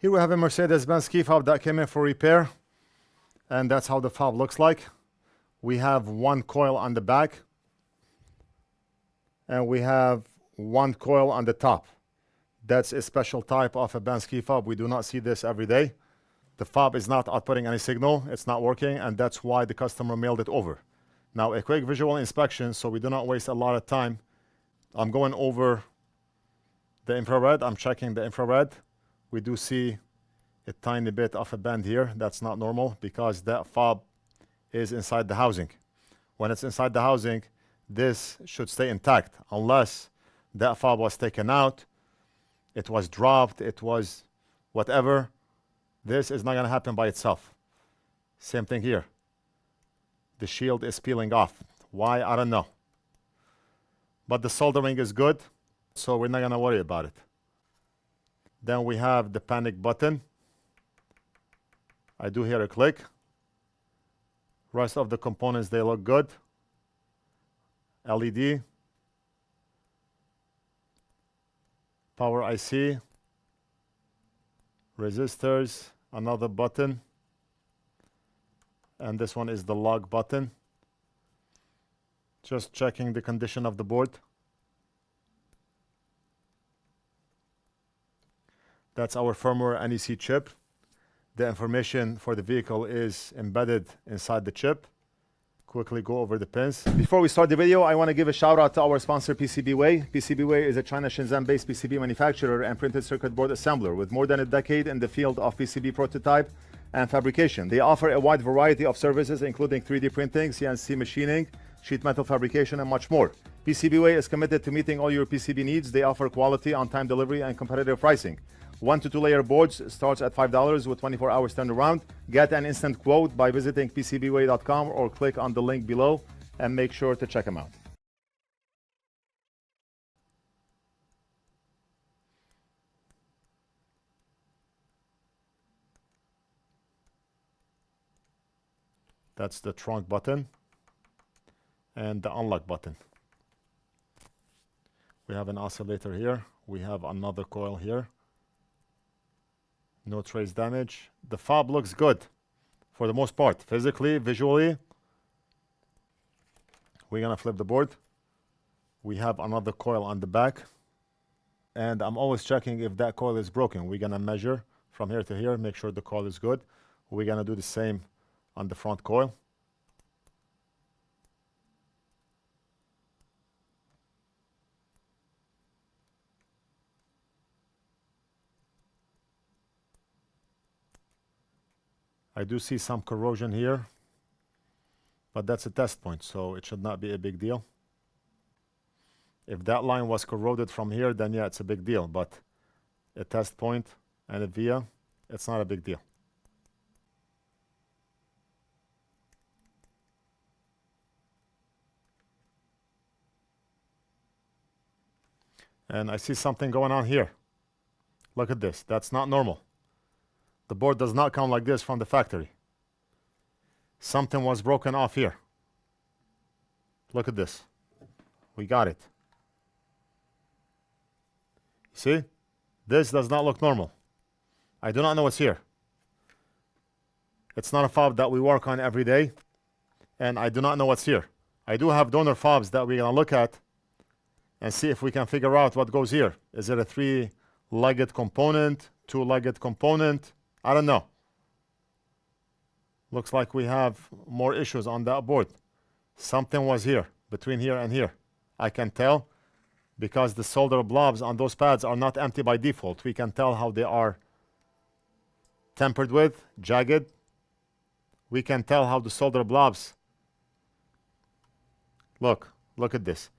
Here we have a Mercedes-Benz key fob that came in for repair, and that's how the fob looks like. We have one coil on the back, and we have one coil on the top. That's a special type of a Benz key fob. We do not see this every day. The fob is not outputting any signal, it's not working, and that's why the customer mailed it over. Now, a quick visual inspection, so we do not waste a lot of time. I'm going over the infrared, I'm checking the infrared. We do see a tiny bit of a bend here. That's not normal because that fob is inside the housing. When it's inside the housing, this should stay intact unless that fob was taken out, it was dropped, it was whatever. This is not going to happen by itself. Same thing here. The shield is peeling off. Why? I don't know. But the soldering is good, so we're not going to worry about it. Then we have the panic button. I do hear a click. Rest of the components, they look good. LED. Power IC. Resistors. Another button. And this one is the lock button. Just checking the condition of the board. That's our firmware NEC chip. The information for the vehicle is embedded inside the chip. Quickly go over the pins. Before we start the video, I want to give a shout out to our sponsor PCBWay. PCBWay is a China Shenzhen-based PCB manufacturer and printed circuit board assembler with more than a decade in the field of PCB prototype and fabrication. They offer a wide variety of services including 3D printing, CNC machining, sheet metal fabrication, and much more. PCBWay is committed to meeting all your PCB needs. They offer quality, on-time delivery, and competitive pricing. 1 to 2 layer boards starts at $5 with 24 hours turnaround. Get an instant quote by visiting PCBWay.com or click on the link below and make sure to check them out. That's the trunk button and the unlock button. We have an oscillator here. We have another coil here. No trace damage. The fob looks good for the most part. Physically, visually. We're gonna flip the board. We have another coil on the back. And I'm always checking if that coil is broken. We're gonna measure from here to here, make sure the coil is good. We're gonna do the same on the front coil. I do see some corrosion here, but that's a test point, so it should not be a big deal. If that line was corroded from here, then yeah, it's a big deal, but a test point and a via, it's not a big deal. And I see something going on here. Look at this. That's not normal. The board does not come like this from the factory. Something was broken off here. Look at this. We got it. See? This does not look normal. I do not know what's here. It's not a fob that we work on every day, and I do not know what's here. I do have donor fobs that we're going to look at and see if we can figure out what goes here. Is it a 3-legged component, 2-legged component? I don't know. Looks like we have more issues on that board. Something was here, between here and here. I can tell because the solder blobs on those pads are not empty by default. We can tell how they are tampered with, jagged. We can tell how the solder blobs. Look at this.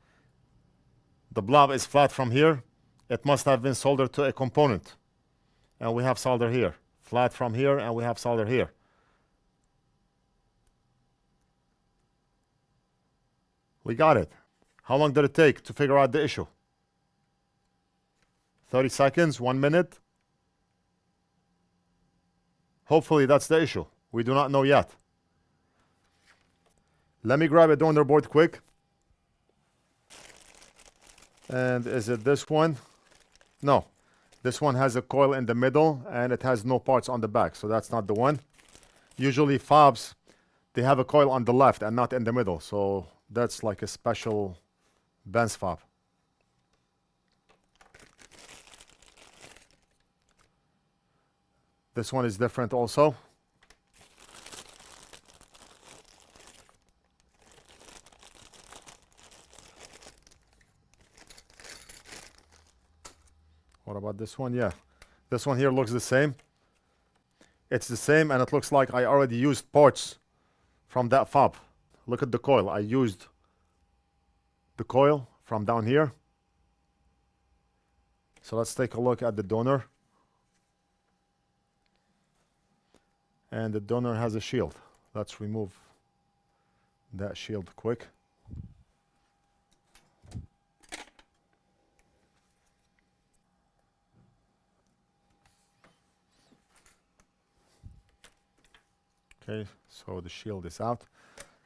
The blob is flat from here. It must have been soldered to a component. And we have solder here. Flat from here, and we have solder here. We got it. How long did it take to figure out the issue? 30 seconds, 1 minute? Hopefully that's the issue. We do not know yet. Let me grab a donor board quick. And is it this one? No. This one has a coil in the middle and it has no parts on the back, so that's not the one. Usually fobs, they have a coil on the left and not in the middle, so that's like a special Benz fob. This one is different also. What about this one? Yeah, this one here looks the same. It's the same, and it looks like I already used parts from that fob. Look at the coil. I used the coil from down here. So let's take a look at the donor. And the donor has a shield. Let's remove that shield quick. Okay, so the shield is out,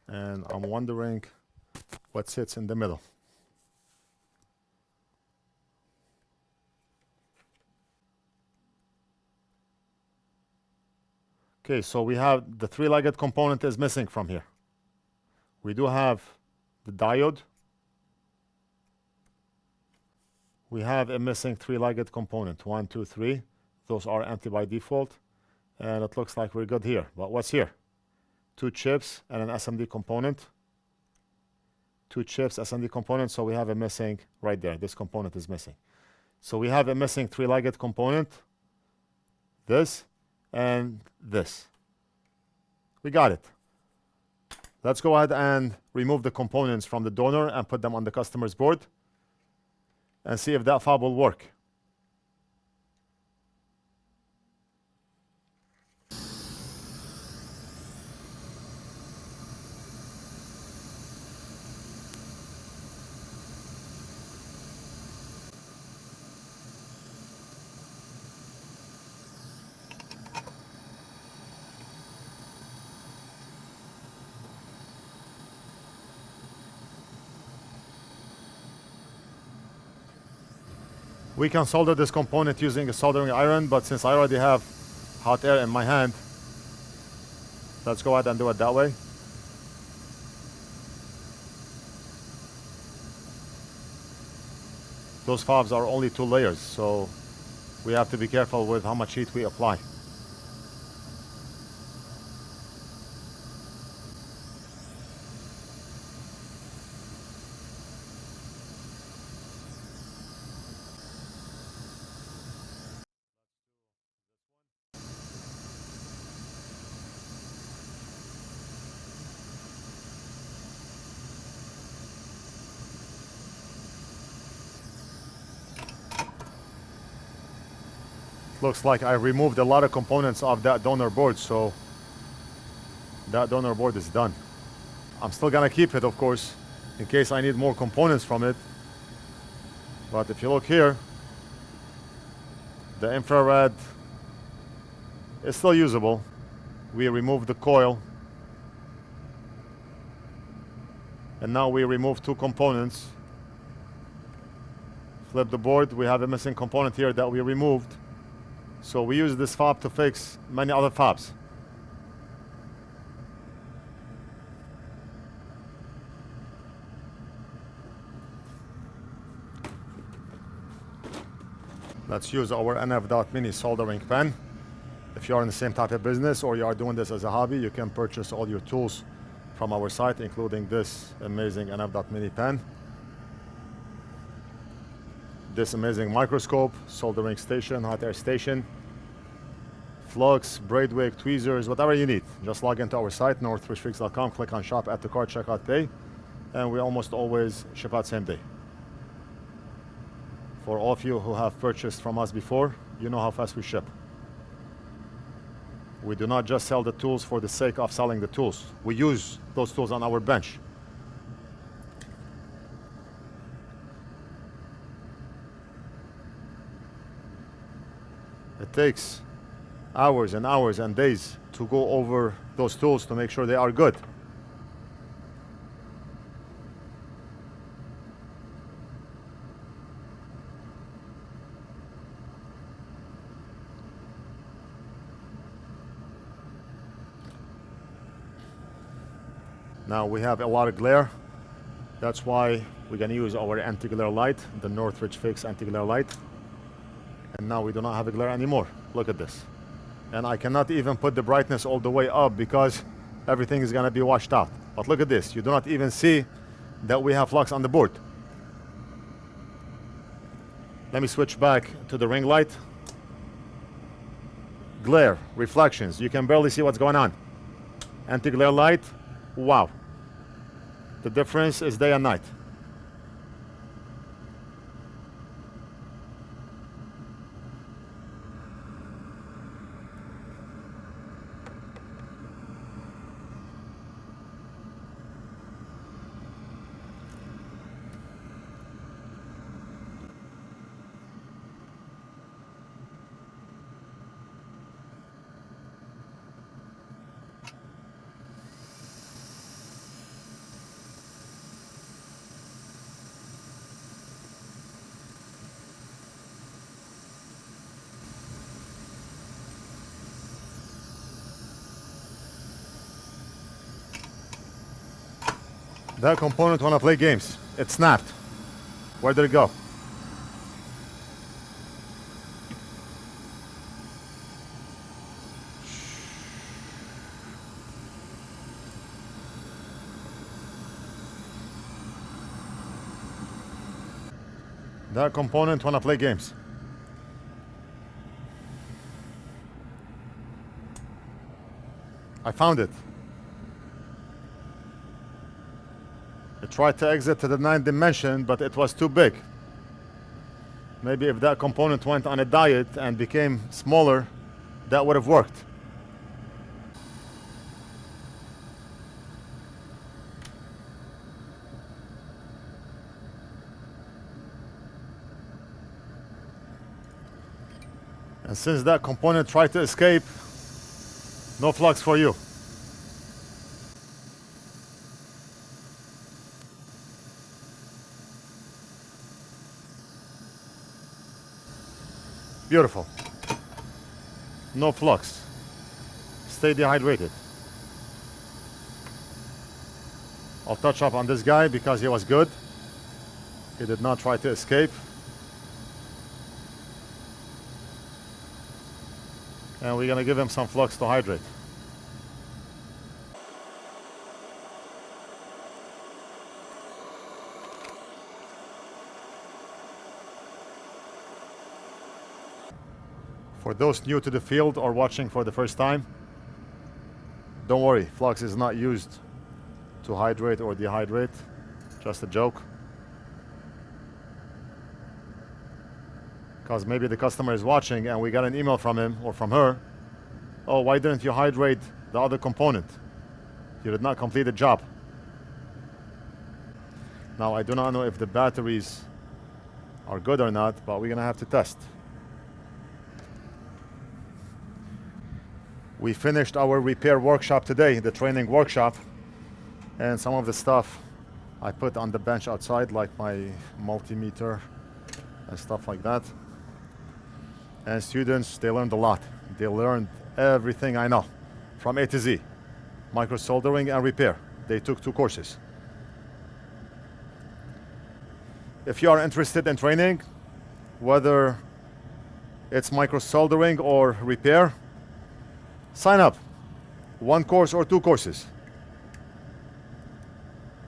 and I'm wondering what sits in the middle. Okay, so we have the three-legged component is missing from here. We do have the diode. We have a missing three-legged component. 1, 2, 3. Those are empty by default. And it looks like we're good here. But what's here? 2 chips and an SMD component. 2 chips, SMD component. So we have a missing right there. This component is missing. So we have a missing three-legged component. This and this. We got it. Let's go ahead and remove the components from the donor and put them on the customer's board and see if that fob will work. We can solder this component using a soldering iron, but since I already have hot air in my hand, let's go ahead and do it that way. Those fobs are only 2 layers, so we have to be careful with how much heat we apply. Looks like I removed a lot of components of that donor board, so that donor board is done. I'm still gonna keep it, of course, in case I need more components from it. But if you look here, the infrared is still usable. We removed the coil, and now we remove 2 components. Flip the board, we have a missing component here that we removed. So we use this fob to fix many other fobs. Let's use our NF.mini soldering pen. If you are in the same type of business or you are doing this as a hobby, you can purchase all your tools from our site, including this amazing NF.mini pen, this amazing microscope, soldering station, hot air station, Flux, braid wig, tweezers, whatever you need. Just log into our site, NorthridgeFix.com, click on shop, add to cart, checkout, pay, and we almost always ship out same day. For all of you who have purchased from us before, you know how fast we ship. We do not just sell the tools for the sake of selling the tools. We use those tools on our bench. It takes hours and hours and days to go over those tools to make sure they are good. Now we have a lot of glare. That's why we're going to use our anti-glare light, the NorthridgeFix anti-glare light. And now we do not have a glare anymore. Look at this. And I cannot even put the brightness all the way up because everything is going to be washed out. But look at this. You do not even see that we have flux on the board. Let me switch back to the ring light. Glare, reflections. You can barely see what's going on. Anti-glare light. Wow. The difference is day and night. That component wanna play games. It snapped. Where did it go? That component wanna play games. I found it. It tried to exit to the 9th dimension, but it was too big. Maybe if that component went on a diet and became smaller, that would have worked. And since that component tried to escape, no flux for you. Beautiful. No flux. Stay dehydrated. I'll touch up on this guy because he was good. He did not try to escape. And we're gonna give him some flux to hydrate. For those new to the field or watching for the first time, don't worry, flux is not used to hydrate or dehydrate, just a joke. Because maybe the customer is watching and we got an email from him or from her, oh, why didn't you hydrate the other component? You did not complete the job. Now I do not know if the batteries are good or not, but we're gonna have to test. We finished our repair workshop today, the training workshop, and some of the stuff I put on the bench outside, like my multimeter and stuff like that. And students, they learned a lot. They learned everything I know, from A to Z, micro soldering and repair. They took 2 courses. If you are interested in training, whether it's micro soldering or repair, sign up. 1 course or 2 courses.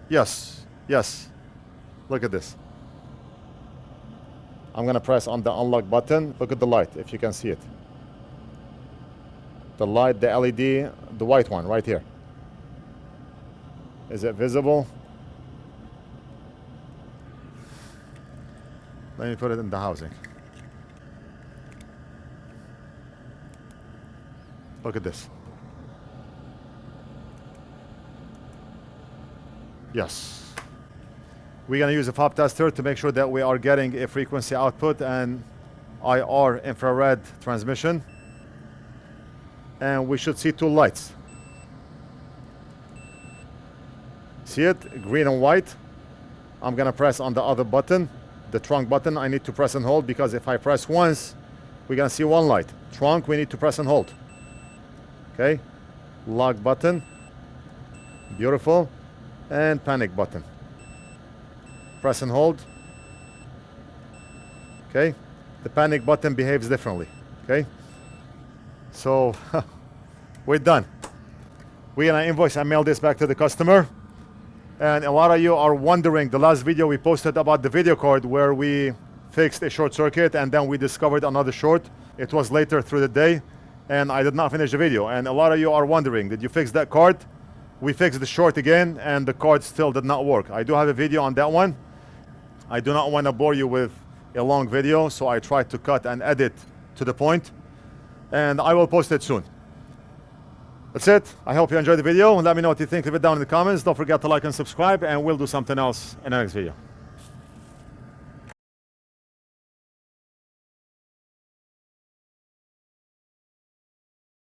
Yes, yes. Look at this. I'm gonna press on the unlock button. Look at the light, if you can see it. The light, the LED, the white one right here. Is it visible? Let me put it in the housing. Look at this. Yes. We're going to use a fob tester to make sure that we are getting a frequency output and IR infrared transmission. And we should see 2 lights. See it? Green and white. I'm going to press on the other button, the trunk button. I need to press and hold because if I press once, we're going to see 1 light. Trunk, we need to press and hold. Okay, lock button. Beautiful. and panic button. Press and hold. Okay, the panic button behaves differently. Okay, so we're done. We're gonna invoice and mail this back to the customer. And a lot of you are wondering, the last video we posted about the video card where we fixed a short circuit and then we discovered another short. It was later through the day and I did not finish the video. And a lot of you are wondering, did you fix that card? We fixed the short again and the card still did not work. I do have a video on that one. I do not want to bore you with a long video, so I tried to cut and edit to the point, and I will post it soon. That's it. I hope you enjoyed the video. Let me know what you think. Leave it down in the comments. Don't forget to like and subscribe, and we'll do something else in the next video.